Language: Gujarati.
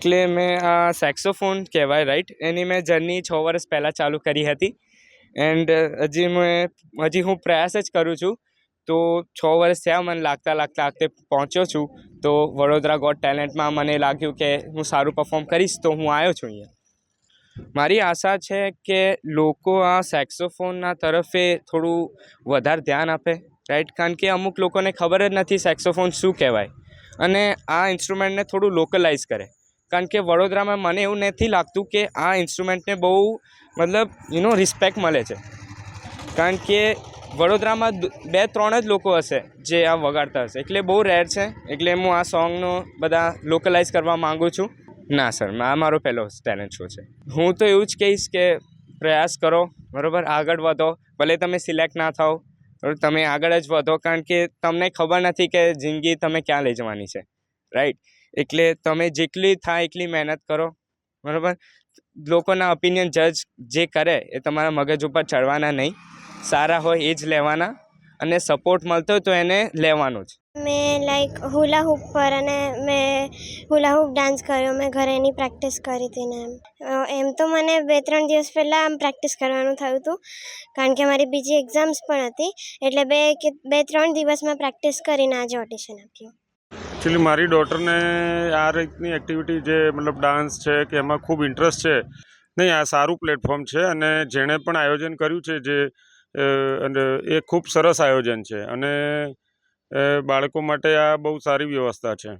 એટલે મેં આ સેક્સોફોન કહેવાય રાઈટ, એની મેં જર્ની 6 વર્ષ પહેલાં ચાલુ કરી હતી. એન્ડ હજી હું પ્રયાસ જ કરું છું. તો 6 વર્ષ થયા મને લાગતા પહોંચ્યો છું. તો વડોદરા ગોટ ટેલેન્ટમાં મને લાગ્યું કે હું સારું પરફોર્મ કરીશ, તો હું આવ્યો છું અહીંયા. મારી આશા છે કે લોકો આ સેક્સોફોનના તરફે થોડું વધારે ધ્યાન આપે રાઈટ, કારણ કે અમુક લોકોને ખબર જ નથી સેક્સોફોન શું કહેવાય, અને આ ઇન્સ્ટ્રુમેન્ટને થોડું લોકલાઇઝ કરે. કારણ કે વડોદરામાં મને એવું નથી લાગતું કે આ ઇન્સ્ટ્રુમેન્ટને બહુ રિસ્પેક્ટ મળે છે. કારણ કે વડોદરામાં 2-3 જ લોકો હશે જે આ વગાડતા હશે, એટલે બહુ રેર છે. એટલે હું આ સોંગનો બધા લોકલાઇઝ કરવા માગું છું. ના સર, આ મારો પહેલો ટેલેન્ટ શો છે. હું તો એવું જ કહીશ કે પ્રયાસ કરો, બરાબર, આગળ વધો. ભલે તમે સિલેક્ટ ના થાઓ, તમે આગળ જ વધો, કારણ કે તમને ખબર નથી કે જિંદગી તમે ક્યાં લઈ જવાની છે રાઈટ. એટલે તમે જેટલી થાય એટલી મહેનત કરો, બરાબર. લોકોના ઓપિનિયન જજ જે કરે એ તમારા મગજ ઉપર ચડવાના નહીં. સારા હોય એ જ લેવાના, અને સપોર્ટ મળતો હોય તો એને લેવાનો જ. મેં હુલા હૂપ પર અને મેં હુલા હૂપ ડાન્સ કર્યો. મેં ઘરે એની પ્રેક્ટિસ કરી હતી ને એમ તો મને 2-3 દિવસ પહેલાં પ્રેક્ટિસ કરવાનું થયું હતું, કારણ કે મારી બીજી એક્ઝામ્સ પણ હતી. એટલે 2-3 દિવસમાં પ્રેક્ટિસ કરીને આજે ઓડિશન આપ્યું. એકચ્યુઅલી મારી ડોટરને આ રીતની એક્ટિવિટી જે મતલબ ડાન્સ છે કે એમાં ખૂબ ઇન્ટરેસ્ટ છે. નહીં, આ સારું પ્લેટફોર્મ છે, અને જેણે પણ આયોજન કર્યું છે એ ખૂબ સરસ આયોજન છે, અને બાળકો માટે આ બહુ સારી વ્યવસ્થા છે.